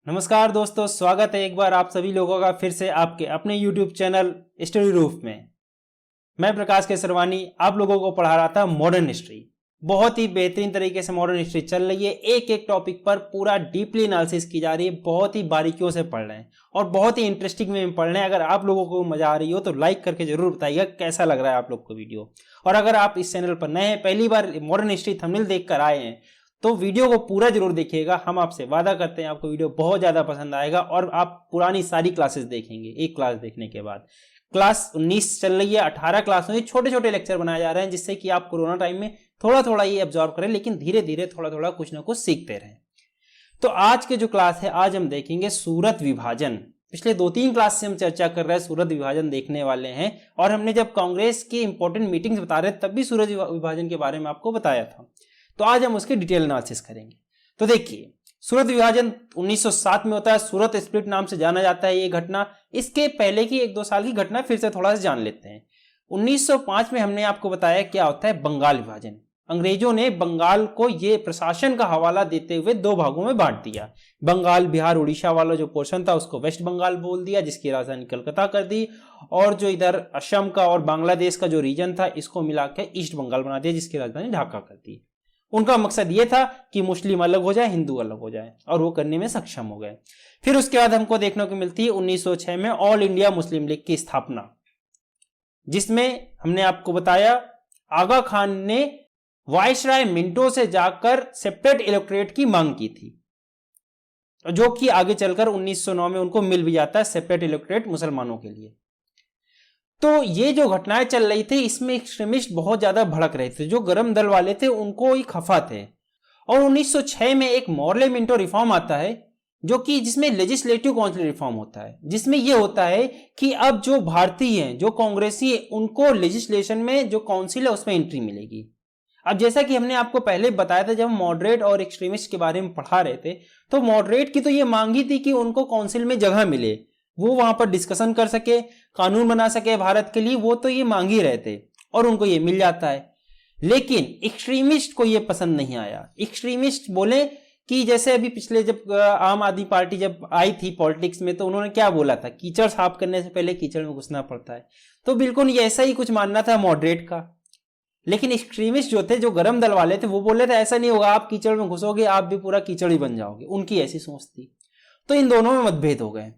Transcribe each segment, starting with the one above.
नमस्कार दोस्तों, स्वागत है एक बार आप सभी लोगों का फिर से आपके अपने YouTube चैनल स्टडी रूफ में। मैं प्रकाश केसरवानी आप लोगों को पढ़ा रहा था मॉडर्न हिस्ट्री। बहुत ही बेहतरीन तरीके से मॉडर्न हिस्ट्री चल रही है। एक एक टॉपिक पर पूरा डीपली एनालिसिस की जा रही है। बहुत ही बारीकियों से पढ़ रहे हैं और बहुत ही इंटरेस्टिंग में पढ़ रहे हैं। अगर आप लोगों को मजा आ रही हो तो लाइक करके जरूर बताइएगा कैसा लग रहा है आप लोग को वीडियो। और अगर आप इस चैनल पर नए हैं, पहली बार मॉडर्न हिस्ट्री थंबनेल देख कर आए हैं, तो वीडियो को पूरा जरूर देखिएगा। हम आपसे वादा करते हैं आपको वीडियो बहुत ज्यादा पसंद आएगा और आप पुरानी सारी क्लासेस देखेंगे। एक क्लास देखने के बाद क्लास 19 चल रही है, 18 क्लास में छोटे छोटे लेक्चर बनाए जा रहे हैं, जिससे कि आप कोरोना टाइम में थोड़ा थोड़ा ये एब्जॉर्व करें, लेकिन धीरे धीरे थोड़ा थोड़ा कुछ ना कुछ सीखते रहें। तो आज के जो क्लास है, आज हम देखेंगे सूरत विभाजन। पिछले 2-3 क्लास से हम चर्चा कर रहे हैं, सूरत विभाजन देखने वाले हैं। और हमने जब कांग्रेस की इंपॉर्टेंट मीटिंग्स बता रहे तब भी सूरत विभाजन के बारे में आपको बताया था। तो आज हम उसकी डिटेल एनालिसिस करेंगे। तो देखिए, सूरत विभाजन 1907 में होता है। सूरत स्प्लिट नाम से जाना जाता है ये घटना। इसके पहले की 1-2 साल की घटना फिर से थोड़ा सा जान लेते हैं। 1905 में हमने आपको बताया क्या होता है बंगाल विभाजन। अंग्रेजों ने बंगाल को ये प्रशासन का हवाला देते हुए 2 भागों में बांट दिया। बंगाल, बिहार, उड़ीसा वाला जो पोर्शन था उसको वेस्ट बंगाल बोल दिया, जिसकी राजधानी कलकत्ता कर दी। और जो इधर असम का और बांग्लादेश का जो रीजन था, इसको मिला के ईस्ट बंगाल बना दिया, जिसकी राजधानी ढाका कर दी। उनका मकसद ये था कि मुस्लिम अलग हो जाए, हिंदू अलग हो जाए, और वो करने में सक्षम हो गए। फिर उसके बाद हमको देखने को मिलती है 1906 में ऑल इंडिया मुस्लिम लीग की स्थापना, जिसमें हमने आपको बताया आगा खान ने वायसराय मिंटो से जाकर सेपरेट इलेक्टोरेट की मांग की थी, जो कि आगे चलकर 1909 में उनको मिल भी जाता है, सेपरेट इलेक्टोरेट मुसलमानों के लिए। तो ये जो घटनाएं चल रही थी, इसमें एक्सट्रीमिस्ट बहुत ज्यादा भड़क रहे थे। जो गरम दल वाले थे उनको ही खफा थे। और 1906 में एक मॉर्ले मिंटो रिफॉर्म आता है, जो कि जिसमें लेजिस्लेटिव काउंसिल रिफॉर्म होता है, जिसमें यह होता है कि अब जो भारतीय हैं, जो कांग्रेसी हैं, उनको लेजिस्लेशन में जो काउंसिल है उसमें एंट्री मिलेगी। अब जैसा कि हमने आपको पहले बताया था, जब हम मॉडरेट और एक्सट्रीमिस्ट के बारे में पढ़ा रहे थे, तो मॉडरेट की तो ये मांग ही थी कि उनको काउंसिल में जगह मिले, वो वहां पर डिस्कशन कर सके, कानून बना सके भारत के लिए। वो तो ये मांग ही रहे थे और उनको ये मिल जाता है। लेकिन एक्सट्रीमिस्ट को ये पसंद नहीं आया। एक्सट्रीमिस्ट बोले कि जैसे अभी पिछले जब आम आदमी पार्टी जब आई थी पॉलिटिक्स में, तो उन्होंने क्या बोला था, कीचड़ साफ करने से पहले कीचड़ में घुसना पड़ता है। तो बिल्कुल ये ऐसा ही कुछ मानना था मॉडरेट का। लेकिन एक्सट्रीमिस्ट जो थे, जो गरम दल वाले थे, वो बोले थे ऐसा नहीं होगा, आप कीचड़ में घुसोगे आप भी पूरा कीचड़ ही बन जाओगे। उनकी ऐसी सोच थी। तो इन दोनों में मतभेद हो गए।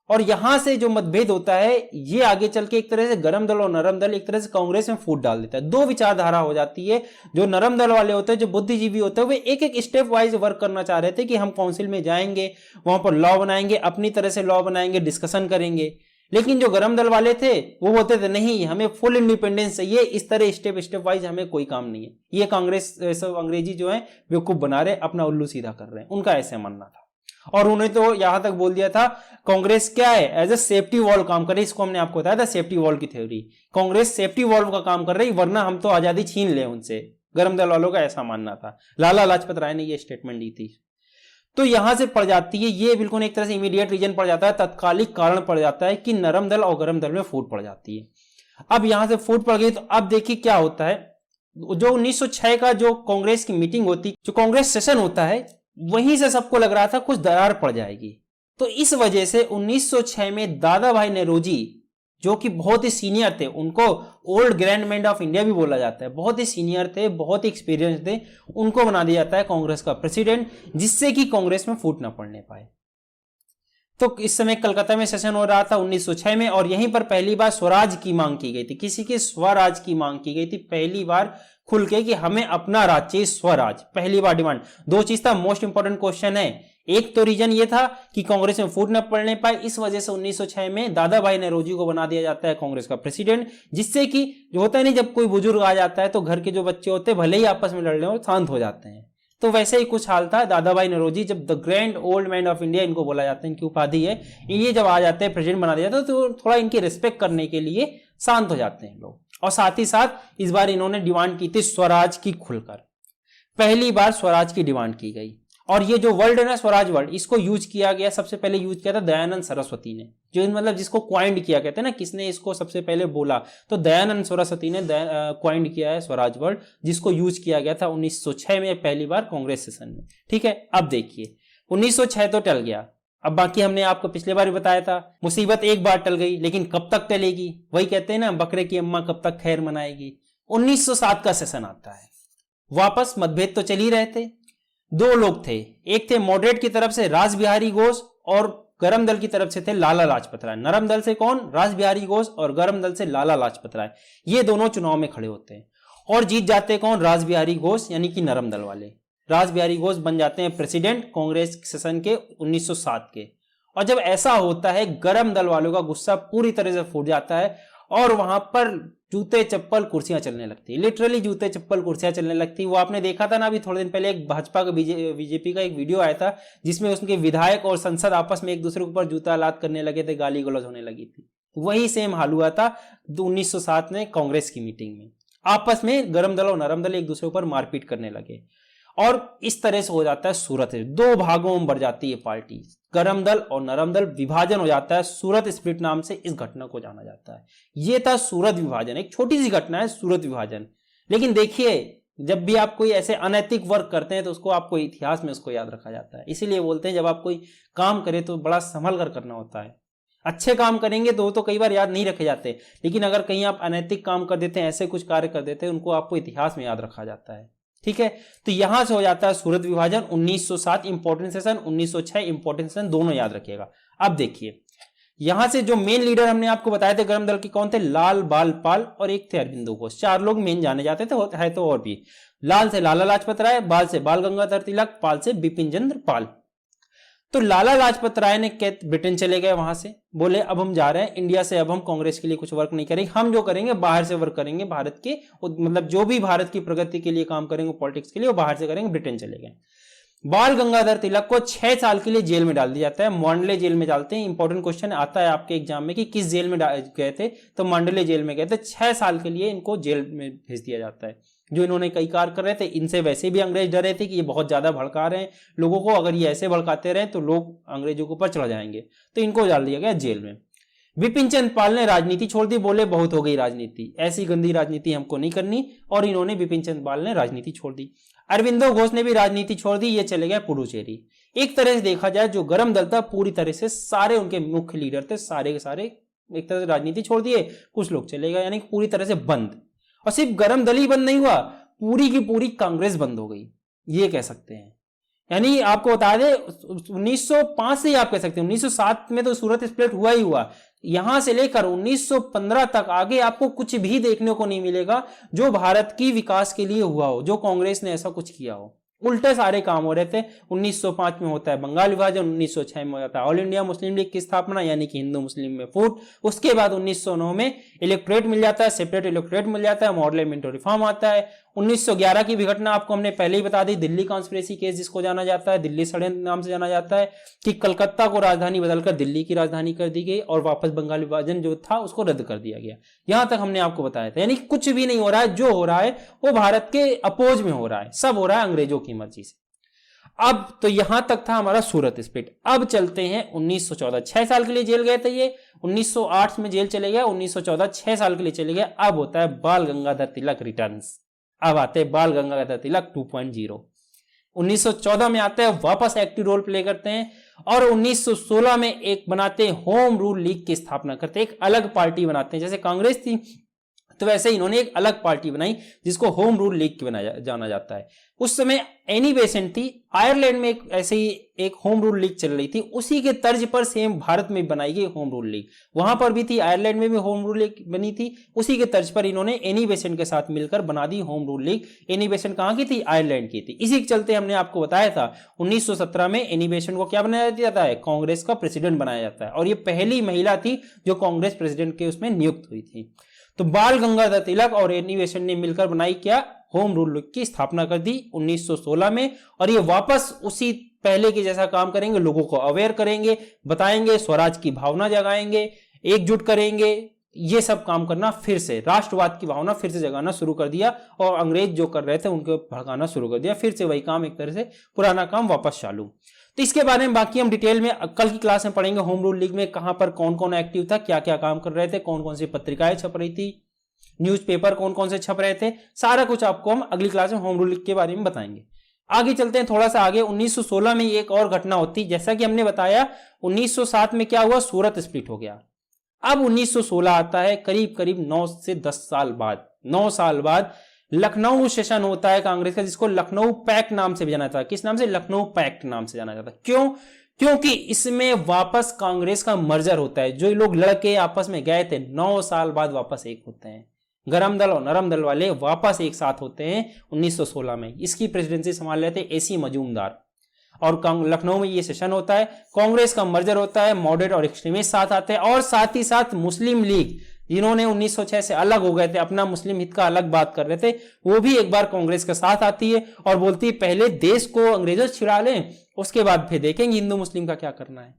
और यहां से जो मतभेद होता है, ये आगे चल के एक तरह से गरम दल और नरम दल एक तरह से कांग्रेस में फूट डाल देता है। 2 विचारधारा हो जाती है। जो नरम दल वाले होते हैं, जो बुद्धिजीवी होते हैं, वे एक एक स्टेप वाइज वर्क करना चाह रहे थे कि हम काउंसिल में जाएंगे, वहां पर लॉ बनाएंगे, अपनी तरह से लॉ बनाएंगे, डिस्कशन करेंगे। लेकिन जो गरम दल वाले थे वो बोलते थे नहीं, हमें फुल इंडिपेंडेंस चाहिए, इस तरह स्टेप स्टेप वाइज हमें कोई काम नहीं है। ये कांग्रेस सब अंग्रेजी जो है बेवकूफ बना रहे, अपना उल्लू सीधा कर रहे हैं, उनका ऐसे मानना था। और उन्हें तो यहां तक बोल दिया था कांग्रेस क्या है, एज ए सेफ्टी वॉल काम कर रही। इसको हमने आपको बताया था सेफ्टी वॉल की थ्योरी। कांग्रेस सेफ्टी वॉल का काम कर रही, वरना हम तो आजादी छीन ले उनसे। गरम दल वालों का ऐसा मानना था। लाला लाजपत राय ने यह स्टेटमेंट दी थी। तो यहां से पड़ जाती है, ये बिल्कुल एक तरह से इमीडिएट रीजन पड़ जाता है, तत्कालिक कारण पड़ जाता है कि नरम दल और गरम दल में फूट पड़ जाती है। अब यहां से फूट पड़ गई, तो अब देखिए क्या होता है। जो 1906 का जो कांग्रेस की मीटिंग होती, जो कांग्रेस सेशन होता है, वहीं से सबको लग रहा था कुछ दरार पड़ जाएगी। तो इस वजह से 1906 में दादा भाई नेरोजी, जो कि बहुत ही सीनियर थे, उनको old grand man of India भी बोला जाता है, बहुत ही सीनियर थे, बहुत ही एक्सपीरियंस थे, उनको बना दिया जाता है कांग्रेस का प्रेसिडेंट, जिससे कि कांग्रेस में फूट ना पड़ने पाए। तो इस समय कलकत्ता में सेशन हो रहा था 1906 में, और यहीं पर पहली बार स्वराज की मांग की गई थी। किसी के स्वराज की मांग की गई थी पहली बार खुल के, कि हमें अपना राज्य चाहिए, स्वराज। पहली बार डिमांड। 2 चीज था, मोस्ट इंपोर्टेंट क्वेश्चन है। एक तो रीजन ये था कि कांग्रेस में फूट न पड़ने पाए, इस वजह से 1906 में दादा भाई नेरोजी को बना दिया जाता है कांग्रेस का प्रेसिडेंट, जिससे कि जो होता है नहीं, जब कोई बुजुर्ग आ जाता है तो घर के जो बच्चे होते हैं भले ही आपस में लड़ रहे हो शांत हो जाते हैं। तो वैसे ही कुछ हाल था। दादा भाई नेरोजी, जब the grand old man of India इनको बोला जाता है, इनकी उपाधि है, ये जब आ जाते हैं प्रेसिडेंट बना दिया जाता है, तो थोड़ा इनकी रिस्पेक्ट करने के लिए शांत हो जाते हैं लोग। और साथ ही साथ इस बार इन्होंने डिमांड की थी स्वराज की खुलकर। पहली बार स्वराज की डिमांड की गई। और ये जो वर्ड है ना, स्वराज वर्ड, इसको यूज किया गया, सबसे पहले यूज किया था दयानंद सरस्वती ने, जो मतलब जिसको क्वाइंड किया, कहते हैं ना किसने इसको सबसे पहले बोला, तो दयानंद सरस्वती ने क्वाइंड किया है स्वराज वर्ड, जिसको यूज किया गया था 1906 में पहली बार कांग्रेस सेशन में। ठीक है, अब देखिए 1906 तो टल गया। अब बाकी हमने आपको पिछले बार भी बताया था, मुसीबत एक बार टल गई लेकिन कब तक टलेगी, वही कहते हैं ना, बकरे की अम्मा कब तक खैर मनाएगी। 1907 का सेशन आता है, वापस मतभेद तो चल ही रहे थे। दो लोग थे, एक थे मॉडरेट की तरफ से रास बिहारी घोष और गरम दल की तरफ से थे लाला लाजपत राय। नरम दल से कौन? रास बिहारी घोष, और गरम दल से लाला लाजपत राय। ये दोनों चुनाव में खड़े होते हैं और जीत जाते कौन? रास बिहारी घोष, यानी कि नरम दल वाले। रास बिहारी घोष बन जाते हैं प्रेसिडेंट कांग्रेस सेशन के 1907 के। और जब ऐसा होता है, गरम दल वालों का गुस्सा पूरी तरह से फूट जाता है और वहां पर जूते चप्पल कुर्सियां चलने लगती है। लिटरली जूते चप्पल कुर्सियां चलने लगती। वो आपने देखा था ना अभी थोड़े दिन पहले, एक भाजपा का बीजेपी का एक वीडियो आया था जिसमें उसके विधायक और संसद आपस में एक दूसरे के ऊपर जूता लात करने लगे थे, गाली गलौज होने लगी थी। वही सेम हाल हुआ था 1907 में कांग्रेस की मीटिंग में। आपस में गरम दल और नरम दल एक दूसरे ऊपर मारपीट करने लगे और इस तरह से हो जाता है सूरत, दो भागों में बढ़ जाती है पार्टी, गरम दल और नरम दल, विभाजन हो जाता है। सूरत स्प्लिट नाम से इस घटना को जाना जाता है। यह था सूरत विभाजन, एक छोटी सी घटना है सूरत विभाजन। लेकिन देखिए, जब भी आप कोई ऐसे अनैतिक वर्क करते हैं तो उसको आपको इतिहास में उसको याद रखा जाता है। इसीलिए बोलते हैं जब आप कोई काम करें तो बड़ा संभल कर करना होता है। अच्छे काम करेंगे तो कई बार याद नहीं रखे जाते, लेकिन अगर कहीं आप अनैतिक काम कर देते हैं, ऐसे कुछ कार्य कर देते हैं, उनको आपको इतिहास में याद रखा जाता है। ठीक है, तो यहां से हो जाता है सूरत विभाजन। 1907 इंपॉर्टेंट सेशन, 1906 इंपॉर्टेंट सेशन, दोनों याद रखिएगा। अब देखिए, यहां से जो मेन लीडर हमने आपको बताए थे गरम दल के, कौन थे? लाल, बाल, पाल और एक थे अरविंदो घोष। चार लोग मेन जाने जाते थे, है तो और भी। लाल से लाला लाजपत राय, बाल से बाल गंगाधर तिलक, पाल से बिपिन चंद्र पाल। तो लाला लाजपत राय ने ब्रिटेन चले गए, वहां से बोले अब हम जा रहे हैं इंडिया से, अब हम कांग्रेस के लिए कुछ वर्क नहीं करेंगे, हम जो करेंगे बाहर से वर्क करेंगे, भारत के मतलब जो भी भारत की प्रगति के लिए काम करेंगे पॉलिटिक्स के लिए, वो बाहर से करेंगे, ब्रिटेन चले गए। बाल गंगाधर तिलक को 6 साल के लिए जेल में डाल दिया जाता है, मांडले जेल में डालते हैं। इंपॉर्टेंट क्वेश्चन आता है आपके एग्जाम में कि किस जेल में गए थे, तो मांडले जेल में गए थे। 6 साल के लिए इनको जेल में भेज दिया जाता है। जो इन्होंने कई कार्य कर रहे थे, इनसे वैसे भी अंग्रेज डरे थे कि ये बहुत ज्यादा भड़का रहे हैं लोगों को, अगर ये ऐसे भड़काते रहे तो लोग अंग्रेजों के ऊपर चढ़ जाएंगे, तो इनको डाल दिया गया जेल में। बिपिन चंद्र पाल ने राजनीति छोड़ दी, बोले बहुत हो गई राजनीति, ऐसी गंदी राजनीति हमको नहीं करनी, और इन्होंने बिपिन चंद्र पाल ने राजनीति छोड़ दी। अरविंदो घोष ने भी राजनीति छोड़ दी, ये चले गए पुडुचेरी। एक तरह से देखा जाए, जो गरम दल था पूरी तरह से सारे उनके मुख्य लीडर थे, सारे के सारे एक तरह से राजनीति छोड़ दिए, कुछ लोग चले गए, यानी पूरी तरह से बंद। और सिर्फ गरम दल ही बंद नहीं हुआ, पूरी की पूरी कांग्रेस बंद हो गई, ये कह सकते हैं। यानी आपको बता दें 1905 से ही आप कह सकते हैं, 1907 में तो सूरत स्प्लिट हुआ ही हुआ, यहां से लेकर 1915 तक आगे आपको कुछ भी देखने को नहीं मिलेगा जो भारत की विकास के लिए हुआ हो, जो कांग्रेस ने ऐसा कुछ किया हो। उल्टे सारे काम हो रहे थे। 1905 में होता है बंगाल विभाजन, 1906 में होता है ऑल इंडिया मुस्लिम लीग की स्थापना, यानी कि हिंदू मुस्लिम में फूट। उसके बाद 1909 में इलेक्टोरेट मिल जाता है, सेपरेट इलेक्टोरेट मिल जाता है, मॉडल मिंटो रिफॉर्म आता है। 1911 की भी घटना आपको हमने पहले ही बता दी, दिल्ली कॉन्स्पिरेसी केस जिसको जाना जाता है, दिल्ली षड्यंत्र नाम से जाना जाता है, कि कलकत्ता को राजधानी बदलकर दिल्ली की राजधानी कर दी गई और वापस बंगाल विभाजन जो था उसको रद्द कर दिया गया। यहां तक हमने आपको बताया था। यानी कुछ भी नहीं हो रहा है, जो हो रहा है वो भारत के अपोज में हो रहा है, सब हो रहा है अंग्रेजों की मर्जी से। अब तो यहां तक था हमारा सूरत स्प्लिट। अब चलते हैं 1914, 6 साल के लिए जेल गए थे ये, 1908 में जेल चले गए, 1914 6 साल के लिए चले गए। अब होता है बाल गंगाधर तिलक रिटर्न्स। अब आते हैं बाल गंगाधर तिलक 2.0। 1914 में आते हैं, वापस एक्टिव रोल प्ले करते हैं, और 1916 में एक बनाते हैं होम रूल लीग की स्थापना करते हैं, एक अलग पार्टी बनाते हैं। जैसे कांग्रेस थी तो वैसे इन्होंने एक अलग पार्टी बनाई जिसको होम रूल लीग जाना जाता है। उस समय एनी बेसेंट थी, आयरलैंड में एक ऐसे ही एक होम रूल लीग चल रही थी, उसी के तर्ज पर सेम भारत में बनाई गई होम रूल लीग। वहां पर भी थी, आयरलैंड में भी होम रूल लीग बनी थी, उसी के तर्ज पर इन्होंने एनी बेसेंट के साथ मिलकर बना the home rule league. Annie Besant कहां की थी? आयरलैंड की थी। इसी के चलते हमने आपको बताया था 1917 में एनी बेसेंट को क्या बनाया जाता है? कांग्रेस का प्रेसिडेंट बनाया जाता है, और ये पहली महिला थी जो कांग्रेस प्रेसिडेंट के उसमें नियुक्त हुई थी। तो बाल गंगाधर तिलक और एनी बेसेंट ने मिलकर बनाई क्या? होम रूल लीग की स्थापना कर दी 1916 में, और ये वापस उसी पहले के जैसा काम करेंगे, लोगों को अवेयर करेंगे, बताएंगे, स्वराज की भावना जगाएंगे, एकजुट करेंगे, ये सब काम करना, फिर से राष्ट्रवाद की भावना फिर से जगाना शुरू कर दिया, और अंग्रेज जो कर रहे थे उनको भड़काना शुरू कर दिया। फिर से वही काम, एक तरह से पुराना काम वापस चालू। तो इसके बारे में बाकी हम डिटेल में कल की क्लास में पढ़ेंगे। होम रूल लीग में कहां पर कौन कौन एक्टिव था, क्या क्या काम कर रहे थे, कौन कौन सी पत्रिकाएं छप रही थी, न्यूज़पेपर कौन कौन से छप रहे थे, सारा कुछ आपको हम अगली क्लास में होम रूल लीग के बारे में बताएंगे। आगे चलते हैं थोड़ा सा आगे। 1916 में एक और घटना होती, जैसा कि हमने बताया 1907 में क्या हुआ, सूरत स्प्लिट हो गया। अब 1916 आता है, करीब करीब 9 से 10 साल बाद, 9 साल बाद लखनऊ सेशन होता है कांग्रेस का, जिसको लखनऊ पैक्ट नाम से भी जाना जाता है। किस नाम से? लखनऊ पैक्ट नाम से जाना जाता है। क्यों? क्योंकि इसमें वापस कांग्रेस का मर्जर होता है। जो लोग लड़के आपस में गए थे 9 साल बाद वापस एक होते हैं। गरम दल और नरम दल वाले वापस एक साथ होते हैं 1916 में। इसकी प्रेसिडेंसी संभाल रहे थे एसी मजूमदार, और लखनऊ में ये सेशन होता है। कांग्रेस का मर्जर होता है, मॉडरेट और एक्सट्रीमिस्ट साथ आते हैं, और साथ ही साथ मुस्लिम लीग जिन्होंने 1906 से अलग हो गए थे, अपना मुस्लिम हित का अलग बात कर रहे थे, वो भी एक बार कांग्रेस के साथ आती है और बोलती है पहले देश को अंग्रेजों से छिड़ा लें, उसके बाद फिर देखेंगे हिंदू मुस्लिम का क्या करना है।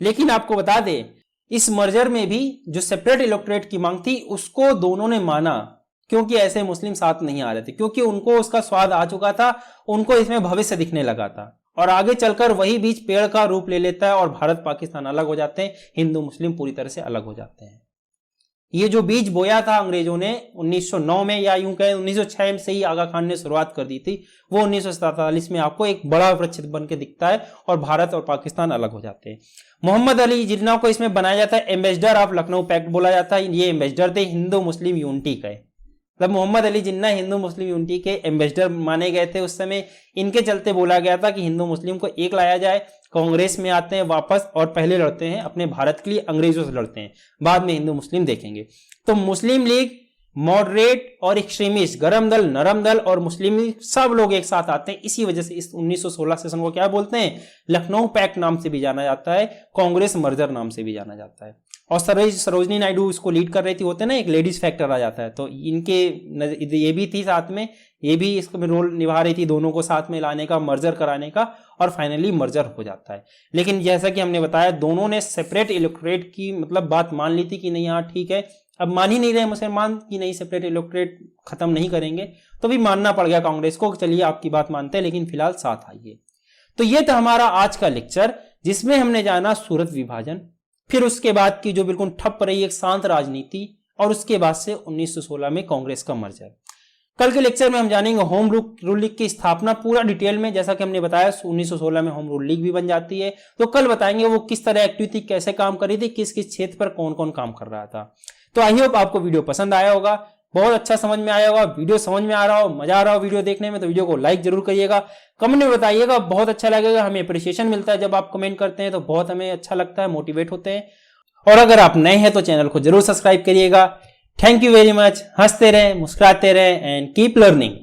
लेकिन आपको बता दें, इस मर्जर में भी जो सेपरेट इलेक्टोरेट की मांग थी उसको दोनों ने माना, क्योंकि ऐसे मुस्लिम साथ नहीं आ रहे थे, क्योंकि उनको उसका स्वाद आ चुका था, उनको इसमें भविष्य दिखने लगा था। और आगे चलकर वही बीज पेड़ का रूप ले लेता है और भारत पाकिस्तान अलग हो जाते हैं, हिंदू मुस्लिम पूरी तरह से अलग हो जाते हैं। ये जो बीज बोया था अंग्रेजों ने 1909 में, या यूं कहें 1906 से ही आगा खान ने शुरुआत कर दी थी, वो 1947 में आपको एक बड़ा वृक्ष बन के दिखता है और भारत और पाकिस्तान अलग हो जाते हैं। मोहम्मद अली जिन्ना को इसमें बनाया जाता है एम्बेसडर ऑफ लखनऊ पैक्ट बोला जाता है। ये एम्बेसडर थे हिंदू मुस्लिम यूनिटी का, मतलब मोहम्मद अली जिन्ना हिंदू मुस्लिम यूनिटी के एम्बेसडर माने गए थे उस समय। इनके चलते बोला गया था कि हिंदू मुस्लिम को एक लाया जाए। कांग्रेस में आते हैं वापस और पहले लड़ते हैं अपने भारत के लिए, अंग्रेजों से लड़ते हैं, बाद में हिंदू मुस्लिम देखेंगे। तो मुस्लिम लीग, मॉडरेट और एक्सट्रीमिस्ट, गरम दल, नरम दल और मुस्लिम लीग सब लोग एक साथ आते हैं। इसी वजह से इस 1916 सेशन को क्या बोलते हैं? लखनऊ पैक्ट नाम से भी जाना जाता है, कांग्रेस मर्जर नाम से भी जाना जाता है। और सरोजनी नायडू इसको लीड कर रही थी, होते ना एक लेडीज फैक्टर आ जाता है, तो इनके ये भी थी साथ में, ये भी इसमें रोल निभा रही थी, दोनों को साथ में लाने का, मर्जर कराने का, और फाइनली मर्जर हो जाता है। लेकिन जैसा कि हमने बताया दोनों ने सेपरेट इलेक्टोरेट की मतलब बात मान ली थी कि नहीं हाँ ठीक है, अब मान ही नहीं रहे मुसलमान कि नहीं सेपरेट इलेक्टोरेट खत्म नहीं करेंगे, तो भी मानना पड़ गया कांग्रेस को, चलिए आपकी बात मानते हैं लेकिन फिलहाल साथ आइए। तो ये था हमारा आज का लेक्चर, जिसमें हमने जाना सूरत विभाजन, फिर उसके बाद की जो बिल्कुल ठप रही एक शांत राजनीति, और उसके बाद से 1916 में कांग्रेस का मर्जर। कल के लेक्चर में हम जानेंगे होम रूल लीग की स्थापना पूरा डिटेल में। जैसा कि हमने बताया 1916 में होम रूल लीग भी बन जाती है, तो कल बताएंगे वो किस तरह एक्टिव थी, कैसे काम कर रही थी, किस किस क्षेत्र पर कौन कौन काम कर रहा था। तो आई होप आपको वीडियो पसंद आया होगा, बहुत अच्छा समझ में आया होगा। वीडियो समझ में आ रहा हो, मजा आ रहा हो वीडियो देखने में, तो वीडियो को लाइक जरूर करिएगा, कमेंट में बताइएगा, बहुत अच्छा लगेगा। हमें अप्रिसिएशन मिलता है जब आप कमेंट करते हैं, तो बहुत हमें अच्छा लगता है, मोटिवेट होते हैं। और अगर आप नए हैं तो चैनल को जरूर सब्सक्राइब करिएगा। Thank you very much. हंसते रहें, मुस्कुराते रहें एंड कीप लर्निंग।